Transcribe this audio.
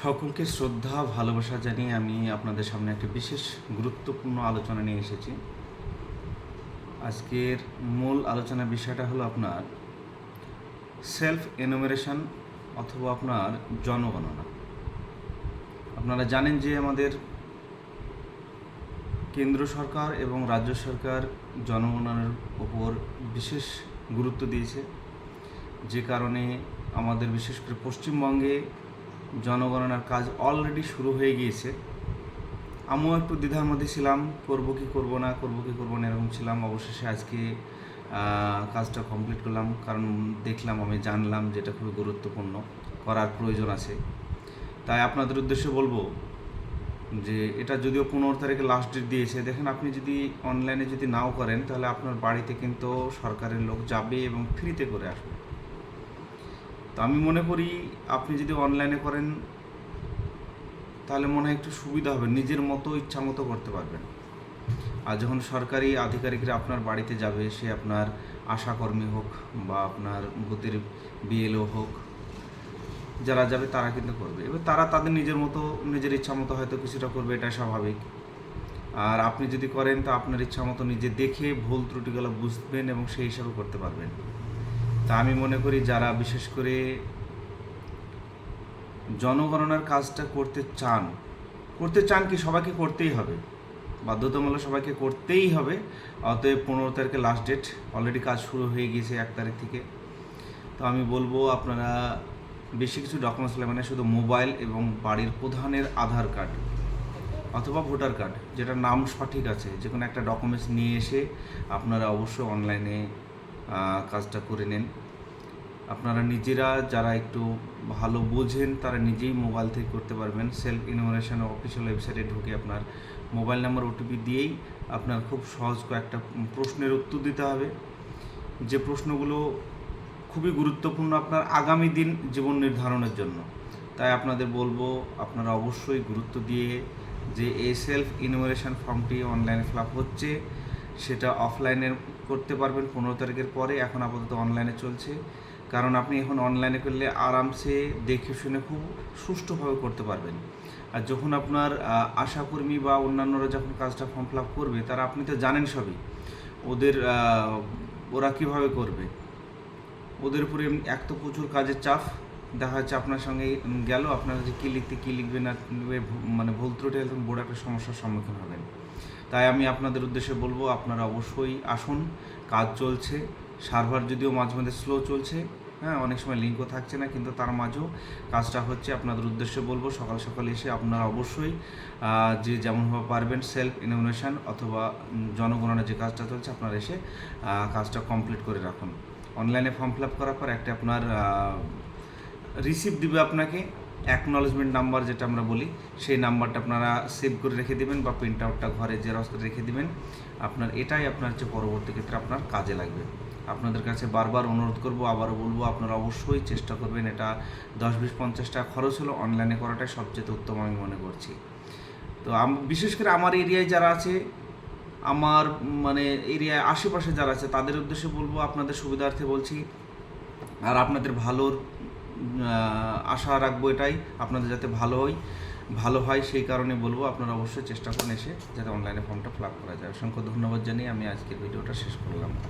সকলকে শ্রদ্ধা ভালোবাসা জানিয়ে আমি আপনাদের সামনে একটি বিশেষ গুরুত্বপূর্ণ আলোচনা নিয়ে এসেছি। আজকের মূল আলোচনার বিষয়টা হলো আপনার সেলফ এনুমেরেশন অথবা আপনার জনগণনা। আপনারা জানেন যে আমাদের কেন্দ্র সরকার এবং রাজ্য সরকার জনগণনার উপর বিশেষ গুরুত্ব দিয়েছে, যে কারণে আমাদের বিশেষ করে পশ্চিমবঙ্গে জনগণনার কাজ অলরেডি শুরু হয়ে গিয়েছে। আমিও একটু দ্বিধার মধ্যে ছিলাম, করব কি করব না এরকম ছিলাম। অবশেষে আজকে কাজটা কমপ্লিট করলাম, কারণ দেখলাম, আমি জানলাম যে এটা খুবই গুরুত্বপূর্ণ, করার প্রয়োজন আছে। তাই আপনাদের উদ্দেশ্যে বলবো যে এটা যদিও 15 তারিখে লাস্ট ডেট দিয়েছে, দেখেন আপনি যদি অনলাইনে যদি নাও করেন তাহলে আপনার বাড়িতে কিন্তু সরকারের লোক যাবে এবং ফ্রিতে করে আসবে। তো আমি মনে করি আপনি যদি অনলাইনে করেন তাহলে মনে হয় একটু সুবিধা হবে, নিজের মতো ইচ্ছা মতো করতে পারবেন। আর যখন সরকারি আধিকারিকরা আপনার বাড়িতে যাবে, সে আপনার আশাকর্মী হোক বা আপনার বুথের বিএলও হোক, যারা যাবে তারা কিন্তু করবে। এবার তারা তাদের নিজের মতো, নিজের ইচ্ছা মতো হয়তো কিছুটা করবে, এটা স্বাভাবিক। আর আপনি যদি করেন তা আপনার ইচ্ছা মতো নিজে দেখে ভুল ত্রুটিগুলো বুঝবেন এবং সেই হিসাবে করতে পারবেন। তা আমি মনে করি যারা বিশেষ করে জনগণনার কাজটা করতে চান কি সবাইকে করতেই হবে, বাধ্যতামূলক সবাইকে করতেই হবে। অতএব 15 তারিখে লাস্ট ডেট, অলরেডি কাজ শুরু হয়ে গিয়েছে 1 তারিখ থেকে। তো আমি বলবো আপনারা বেশি কিছু ডকুমেন্টস লাগবে না, শুধু মোবাইল এবং বাড়ির প্রধানের আধার কার্ড অথবা ভোটার কার্ড, যেটা নাম সঠিক আছে, যে কোনো একটা ডকুমেন্টস নিয়ে এসে আপনারা অবশ্যই অনলাইনে কাজটা করে নেন। আপনারা নিজেরা যারা একটু ভালো বোঝেন তারা নিজেই মোবাইল থেকে করতে পারবেন। সেলফ ইনুমারেশন অফিসিয়াল ওয়েবসাইটে ঢুকে আপনার মোবাইল নাম্বার ওটিপি দিয়েই আপনার খুব সহজ কয়েকটা প্রশ্নের উত্তর দিতে হবে, যে প্রশ্নগুলো খুবই গুরুত্বপূর্ণ আপনার আগামী দিন জীবন নির্ধারণের জন্য। তাই আপনাদের বলবো আপনারা অবশ্যই গুরুত্ব দিয়ে যে এই সেলফ ইনুমারেশন ফর্মটি অনলাইনে ফিল আপ হচ্ছে, সেটা অফলাইনে করতে পারবেন 15 তারিখের পরে। এখন আপাতত অনলাইনে চলছে, কারণ আপনি এখন অনলাইনে করলে আরামসে দেখে শুনে খুব সুষ্ঠুভাবে করতে পারবেন। আর যখন আপনার আশাকর্মী বা অন্যান্যরা যখন কাজটা ফর্ম ফিল আপ করবে, তারা আপনি তো জানেন সবই, ওরা কীভাবে করবে, ওদের উপরে এক তো প্রচুর কাজের চাপ। দেখা যাচ্ছে আপনার সঙ্গে গেল, আপনার যে কী লিখবে না মানে ভুল ত্রুটি একদম বড় একটা সমস্যার সম্মুখীন হবেন। তাই আমি আপনাদের উদ্দেশ্যে বলবো আপনারা অবশ্যই আসুন, কাজ চলছে। সার্ভার যদিও মাঝে মাঝে স্লো চলছে, হ্যাঁ, অনেক সময় লিঙ্কও থাকছে না, কিন্তু তার মাঝেও কাজটা হচ্ছে। আপনাদের উদ্দেশ্যে বলবো সকাল সকাল এসে আপনারা অবশ্যই যে যেমনভাবে পারবেন সেলফ ইনুমারেশন অথবা জনগণনার যে কাজটা চলছে আপনারা এসে কাজটা কমপ্লিট করে রাখুন। অনলাইনে ফর্ম ফিল আপ করার পর একটা আপনার রিসিপ্ট দিবে আপনাকে, অ্যাকনলেজমেন্ট নাম্বার যেটা আমরা বলি, সেই নাম্বারটা আপনারা সেভ করে রেখে দেবেন বা প্রিন্ট আউটটা ঘরে জেরক্স করে রেখে দেবেন। আপনার এটাই আপনার হচ্ছে পরবর্তী ক্ষেত্রে আপনার কাজে লাগবে। আপনাদের কাছে বারবার অনুরোধ করব, আবারও বলবো, আপনারা অবশ্যই চেষ্টা করবেন। এটা 10-20-50 টাকা খরচ হলো, অনলাইনে করাটাই সবচেয়ে উত্তম আমি মনে করছি। তো বিশেষ করে আমার এরিয়ায় যারা আছে, আমার মানে এরিয়ায় আশেপাশে যারা আছে, তাদের উদ্দেশ্যে বলবো, আপনাদের সুবিধার্থে বলছি আর আপনাদের ভালোর আশা রাখবো, এটাই আপনাদের যাতে ভালো হয় সেই কারণে বলবো আপনারা অবশ্যই চেষ্টা করুন এসে যাতে অনলাইনে ফর্মটা ফিল আপ করা যায়। অসংখ্য ধন্যবাদ জানিয়ে আমি আজকের ভিডিওটা শেষ করলাম।